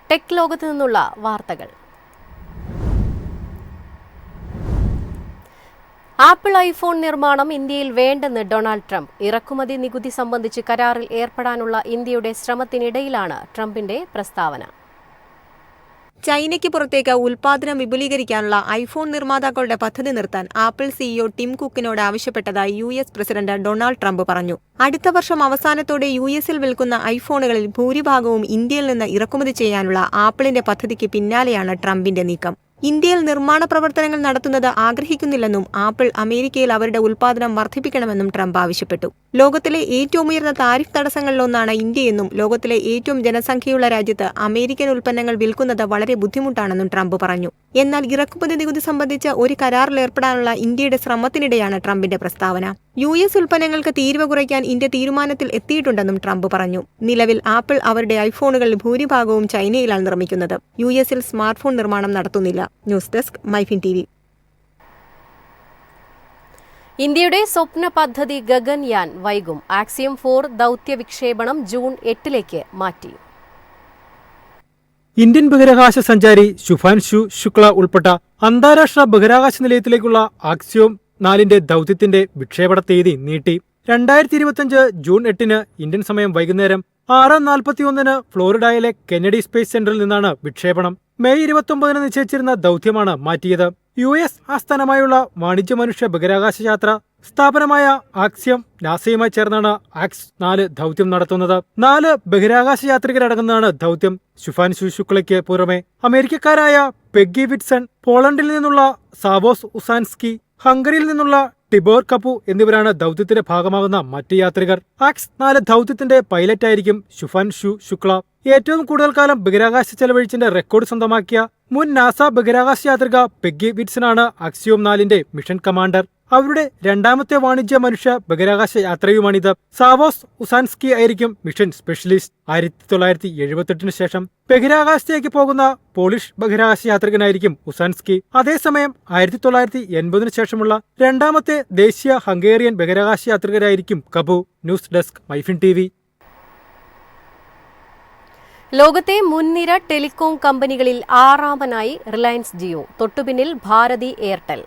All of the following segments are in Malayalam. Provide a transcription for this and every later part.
ടെക് ലോകത്തു നിന്നുള്ള വാർത്തകൾ. ആപ്പിൾ ഐഫോൺ നിർമ്മാണം ഇന്ത്യയിൽ വേണ്ടെന്ന് ഡൊണാൾഡ് ട്രംപ്. ഇറക്കുമതി നികുതി സംബന്ധിച്ച് കരാറിൽ ഏർപ്പെടാനുള്ള ഇന്ത്യയുടെ ശ്രമത്തിനിടയിലാണ് ട്രംപിന്റെ പ്രസ്താവന. ചൈനയ്ക്ക് പുറത്തേക്ക് ഉൽപ്പാദനം വിപുലീകരിക്കാനുള്ള ഐഫോൺ നിർമ്മാതാക്കളുടെ പദ്ധതി നിർത്താൻ ആപ്പിൾ സിഇഒ ടിം കുക്കിനോട് ആവശ്യപ്പെട്ടതായി യുഎസ് പ്രസിഡന്റ് ഡൊണാൾഡ് ട്രംപ് പറഞ്ഞു. അടുത്ത വർഷം അവസാനത്തോടെ യുഎസിൽ വിൽക്കുന്ന ഐഫോണുകളിൽ ഭൂരിഭാഗവും ഇന്ത്യയിൽ നിന്ന് ഇറക്കുമതി ചെയ്യാനുള്ള ആപ്പിളിന്റെ പദ്ധതിക്ക് പിന്നാലെയാണ് ട്രംപിന്റെ നീക്കം. ഇന്ത്യയിൽ നിർമ്മാണ പ്രവർത്തനങ്ങൾ നടത്തുന്നത് ആഗ്രഹിക്കുന്നില്ലെന്നും ആപ്പിൾ അമേരിക്കയിൽ അവരുടെ ഉൽപ്പാദനം വർദ്ധിപ്പിക്കണമെന്നും ട്രംപ് ആവശ്യപ്പെട്ടു. ലോകത്തിലെ ഏറ്റവും ഉയർന്ന താരിഫ് തടസ്സങ്ങളിലൊന്നാണ് ഇന്ത്യയെന്നും ലോകത്തിലെ ഏറ്റവും ജനസംഖ്യയുള്ള രാജ്യത്ത് അമേരിക്കൻ ഉൽപ്പന്നങ്ങൾ വിൽക്കുന്നത് വളരെ ബുദ്ധിമുട്ടാണെന്നും ട്രംപ് പറഞ്ഞു. എന്നാൽ ഇറക്കുമതി നികുതി സംബന്ധിച്ച് ഒരു കരാറിൽ ഏർപ്പെടാനുള്ള ഇന്ത്യയുടെ ശ്രമത്തിനിടെയാണ് ട്രംപിന്റെ പ്രസ്താവന. യുഎസ് ഉൽപ്പന്നങ്ങൾക്ക് തീരുവ കുറയ്ക്കാൻ ഇന്ത്യ തീരുമാനത്തിൽ എത്തിയിട്ടുണ്ടെന്നും ട്രംപ് പറഞ്ഞു. നിലവിൽ ആപ്പിൾ അവരുടെ ഐഫോണുകളിൽ ഭൂരിഭാഗവും ചൈനയിലാണ് നിർമ്മിക്കുന്നത്. യുഎസിൽ സ്മാർട്ട്ഫോൺ നിർമ്മാണം നടത്തുന്നില്ല. News desk MyFin TV. ഇന്ത്യയുടെ സ്വപ്ന പദ്ധതി ഗഗൻയാൻ വൈകും. ആക്സിയം 4 ദൗത്യ വിക്ഷേപണം ജൂൺ 8 മാറ്റി. ഇന്ത്യൻ ബഹിരാകാശ സഞ്ചാരി ശുഭാൻശു ശുക്ല ഉൾപ്പെട്ട അന്താരാഷ്ട്ര ബഹിരാകാശ നിലയത്തിലേക്കുള്ള ആക്സിയോം 4 ദൗത്യത്തിന്റെ വിക്ഷേപണ തീയതി നീട്ടി. 2025 ജൂൺ 8 ഇന്ത്യൻ സമയം വൈകുന്നേരം 6:41 ഫ്ലോറിഡയിലെ കെന്നഡി സ്പേസ് സെന്ററിൽ നിന്നാണ് വിക്ഷേപണം. മെയ് 29 നിശ്ചയിച്ചിരുന്ന ദൗത്യമാണ് മാറ്റിയത്. US ആസ്ഥാനമായുള്ള വാണിജ്യ മനുഷ്യ ബഹിരാകാശ യാത്ര സ്ഥാപനമായ ആക്സിയം നാസയുമായി ചേർന്നാണ് ആക്സ് 4 ദൗത്യം നടത്തുന്നത്. 4 ബഹിരാകാശ യാത്രികരടങ്ങുന്നതാണ് ദൗത്യം. ശുഭാൻശു ശുക്ലയ്ക്ക് പുറമെ അമേരിക്കക്കാരായ പെഗ്ഗി വിറ്റ്സൺ, പോളണ്ടിൽ നിന്നുള്ള സാവോസ് ഉസാൻസ്കി, ഹംഗറിയിൽ നിന്നുള്ള ടിബോർ കപു എന്നിവരാണ് ദൗത്യത്തിന്റെ ഭാഗമാകുന്ന മറ്റ് യാത്രികർ. ആക്സ് 4 ദൗത്യത്തിന്റെ പൈലറ്റായിരിക്കും ശുഭാൻശു ശുക്ല. ഏറ്റവും കൂടുതൽ കാലം ബഹിരാകാശ ചെലവഴിച്ചിന്റെ റെക്കോർഡ് സ്വന്തമാക്കിയ മുൻ നാസ ബഹിരാകാശ യാത്രിക പെഗ്ഗി വിറ്റ്സനാണ് ആക്സിയോം 4 മിഷൻ കമാൻഡർ. അവരുടെ രണ്ടാമത്തെ വാണിജ്യ മനുഷ്യ ബഹിരാകാശ യാത്രയുമാണിത്. സാവോസ് ഉസാൻസ്കി ആയിരിക്കും മിഷൻ സ്പെഷ്യലിസ്റ്റ്. 1978 ശേഷം ബഹിരാകാശത്തേക്ക് പോകുന്ന പോളിഷ് ബഹിരാകാശ യാത്രികനായിരിക്കും ഉസാൻസ്കി. അതേസമയം 1980 ശേഷമുള്ള രണ്ടാമത്തെ ദേശീയ ഹംഗേറിയൻ ബഹിരാകാശ യാത്രികരായിരിക്കും Kapu. News desk MyFin TV. ലോകത്തെ മുൻനിര ടെലികോം കമ്പനികളിൽ 6ാമനായി റിലയൻസ് ജിയോ. തൊട്ടുപിന്നിൽ ഭാരതി എയർടെൽ.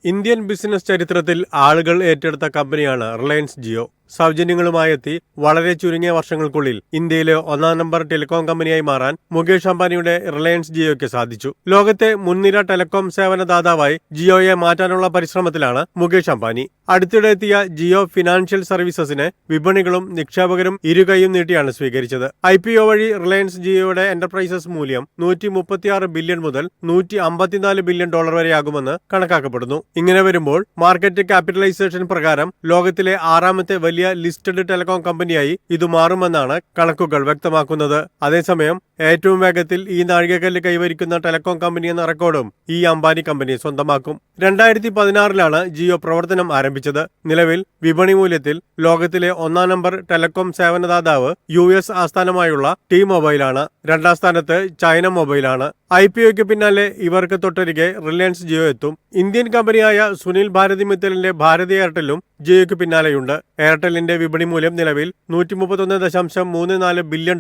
ഇന്ത്യൻ ബിസിനസ് ചരിത്രത്തിൽ ആളുകൾ ഏറ്റെടുത്ത കമ്പനിയാണ് റിലയൻസ് ജിയോ. സൗജന്യങ്ങളുമായെത്തി വളരെ ചുരുങ്ങിയ വർഷങ്ങൾക്കുള്ളിൽ ഇന്ത്യയിലെ 1-ാം നമ്പർ ടെലികോം കമ്പനിയായി മാറാൻ മുകേഷ് അംബാനിയുടെ റിലയൻസ് ജിയോയ്ക്ക് സാധിച്ചു. ലോകത്തെ മുൻനിര ടെലികോം സേവനദാതാവായി ജിയോയെ മാറ്റാനുള്ള പരിശ്രമത്തിലാണ് മുകേഷ് അംബാനി. അടുത്തിടെ എത്തിയ ജിയോ ഫിനാൻഷ്യൽ സർവീസസിനെ വിപണികളും നിക്ഷേപകരും ഇരുകൈയും നീട്ടിയാണ് സ്വീകരിച്ചത്. IPO വഴി റിലയൻസ് ജിയോയുടെ എന്റർപ്രൈസസ് മൂല്യം $136 ബില്യൺ മുതൽ $154 ബില്യൺ വരെയാകുമെന്ന് കണക്കാക്കപ്പെടുന്നു. ഇങ്ങനെ വരുമ്പോൾ മാർക്കറ്റ് ക്യാപിറ്റലൈസേഷൻ പ്രകാരം ലോകത്തിലെ 6ാമത്തെ വലിയ ലിസ്റ്റഡ് ടെലികോം കമ്പനിയായി ഇത് മാറുമെന്നാണ് കണക്കുകൾ വ്യക്തമാക്കുന്നത്. അതേസമയം ഏറ്റവും വേഗത്തിൽ ഈ നാഴികക്കല്ല് കൈവരിക്കുന്ന ടെലികോം കമ്പനി എന്ന റെക്കോർഡും ഈ അംബാനി കമ്പനി സ്വന്തമാക്കും. 2016 ജിയോ പ്രവർത്തനം ആരംഭിച്ചത്. നിലവിൽ വിപണി മൂല്യത്തിൽ ലോകത്തിലെ 1-ാം നമ്പർ ടെലികോം സേവനദാതാവ് US ആസ്ഥാനമായുള്ള ടി മൊബൈലാണ്. 2ാം സ്ഥാനത്ത് ചൈന മൊബൈലാണ്. IPOയ്ക്ക് പിന്നാലെ ഇവർക്ക് തൊട്ടരികെ റിലയൻസ് ജിയോ എത്തും. ഇന്ത്യൻ കമ്പനിയായ സുനിൽ ഭാരതി മിത്തലിന്റെ ഭാരതി എയർടെല്ലും ജിയോയ്ക്ക് പിന്നാലെയുണ്ട്. എയർടെല്ലിന്റെ വിപണി മൂല്യം നിലവിൽ $131.34 billion.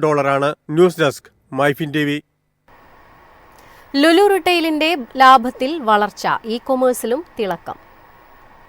News desk MyFin TV. Lulu റിട്ടെയിലിന്റെ ലാഭത്തിൽ വളർച്ച. ഇ-കൊമേഴ്സിലും തിളക്കം.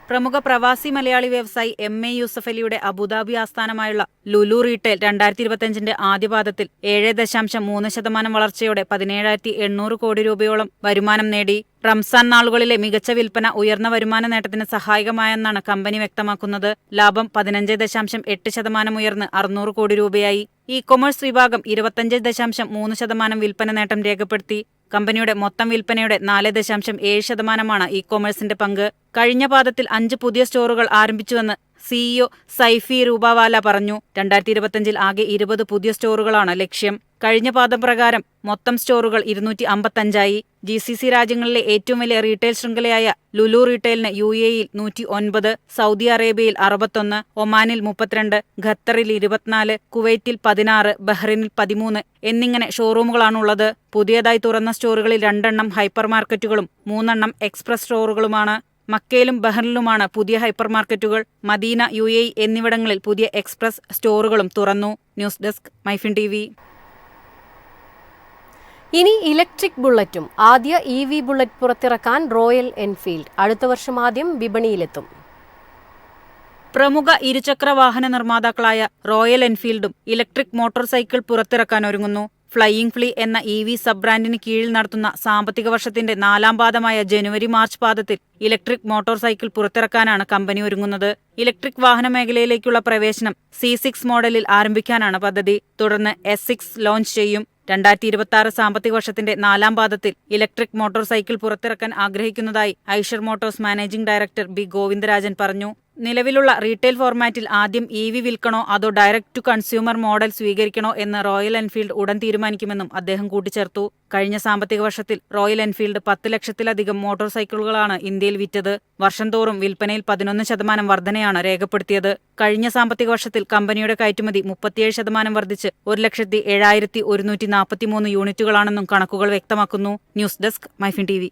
പ്രമുഖ പ്രവാസി മലയാളി വ്യവസായി MA യൂസഫലിയുടെ അബുദാബി ആസ്ഥാനമായുള്ള ലുലു റീട്ടെയിൽ 2025 ആദ്യപാദത്തിൽ 7.3% വളർച്ചയോടെ 17,800 കോടി രൂപയോളം വരുമാനം നേടി. റംസാൻ നാളുകളിലെ മികച്ച വിൽപ്പന ഉയർന്ന വരുമാന നേട്ടത്തിന് സഹായകമായെന്നാണ് കമ്പനി വ്യക്തമാക്കുന്നത്. ലാഭം 15.8% ഉയർന്ന് 600 കോടി രൂപയായി. ഇ-കൊമേഴ്സ് വിഭാഗം 25.3% വിൽപ്പന നേട്ടം രേഖപ്പെടുത്തി. കമ്പനിയുടെ മൊത്തം വിൽപ്പനയുടെ 4.7%മാണ് ഇ-കൊമേഴ്സിന്റെ പങ്ക്. കഴിഞ്ഞ പാദത്തിൽ 5 പുതിയ സ്റ്റോറുകൾ ആരംഭിച്ചുവെന്ന് സിഇഒ സൈഫി രൂപവാല പറഞ്ഞു. 2025 ആകെ 20 പുതിയ സ്റ്റോറുകളാണ് ലക്ഷ്യം. കഴിഞ്ഞ പാദം പ്രകാരം മൊത്തം സ്റ്റോറുകൾ 255ആയി. GCC രാജ്യങ്ങളിലെ ഏറ്റവും വലിയ റീറ്റെയിൽ ശൃംഖലയായ ലുലു റീട്ടെയിലിന് UAEയിൽ 109, സൗദി അറേബ്യയിൽ 61, ഒമാനിൽ 32, ഖത്തറിൽ 24, കുവൈറ്റിൽ 16, ബഹ്റിനിൽ 13 എന്നിങ്ങനെ ഷോറൂമുകളാണുള്ളത്. പുതിയതായി തുറന്ന സ്റ്റോറുകളിൽ 2 ഹൈപ്പർ മാർക്കറ്റുകളും 3 എക്സ്പ്രസ് സ്റ്റോറുകളുമാണ്. മക്കയിലും ബഹ്റിനിലുമാണ് പുതിയ ഹൈപ്പർ മാർക്കറ്റുകൾ. മദീന, UAE എന്നിവിടങ്ങളിൽ പുതിയ എക്സ്പ്രസ് സ്റ്റോറുകളും തുറന്നു. News desk MyFin TV. ഇനി ഇലക്ട്രിക് ബുള്ളറ്റും. ആദ്യ EV ബുള്ളറ്റ് പുറത്തിറക്കാൻ റോയൽ എൻഫീൽഡ്. അടുത്ത വർഷം ആദ്യം വിപണിയിലെത്തും. പ്രമുഖ ഇരുചക്ര വാഹന നിർമ്മാതാക്കളായ റോയൽ എൻഫീൽഡും ഇലക്ട്രിക് മോട്ടോർ സൈക്കിൾ പുറത്തിറക്കാൻ ഒരുങ്ങുന്നു. ഫ്ലൈയിങ് ഫ്ലീ എന്ന EV സബ് ബ്രാൻഡിന് കീഴിൽ നടത്തുന്ന സാമ്പത്തിക വർഷത്തിന്റെ 4ാം പാദമായ ജനുവരി-മാർച്ച് പാദത്തിൽ ഇലക്ട്രിക് മോട്ടോർ സൈക്കിൾ പുറത്തിറക്കാനാണ് കമ്പനി ഒരുങ്ങുന്നത്. ഇലക്ട്രിക് വാഹന മേഖലയിലേക്കുള്ള പ്രവേശനം C6 മോഡലിൽ ആരംഭിക്കാനാണ് പദ്ധതി. തുടർന്ന് S6 ലോഞ്ച് ചെയ്യും. 2026 സാമ്പത്തിക വർഷത്തിന്റെ 4ാം പാദത്തിൽ ഇലക്ട്രിക് മോട്ടോർ സൈക്കിൾ പുറത്തിറക്കാൻ ആഗ്രഹിക്കുന്നതായി Eicher Motors managing director B Govindarajan പറഞ്ഞു. നിലവിലുള്ള റീറ്റെയിൽ ഫോർമാറ്റിൽ ആദ്യം EV വിൽക്കണോ അതോ ഡയറക്ട് ടു കൺസ്യൂമർ മോഡൽ സ്വീകരിക്കണോ എന്ന് റോയൽ എൻഫീൽഡ് ഉടൻ തീരുമാനിക്കുമെന്നും അദ്ദേഹം കൂട്ടിച്ചേർത്തു. കഴിഞ്ഞ സാമ്പത്തിക വർഷത്തിൽ റോയൽ എൻഫീൽഡ് 10 ലക്ഷത്തിലധികം മോട്ടോർ സൈക്കിളുകളാണ് ഇന്ത്യയിൽ വിറ്റത്. വർഷം തോറും വിൽപ്പനയിൽ 11% വർധനയാണ് രേഖപ്പെടുത്തിയത്. കഴിഞ്ഞ സാമ്പത്തിക വർഷത്തിൽ കമ്പനിയുടെ കയറ്റുമതി 37% വർദ്ധിച്ച് 1,07,143 യൂണിറ്റുകളാണെന്നും കണക്കുകൾ വ്യക്തമാക്കുന്നു. News desk MyFin TV.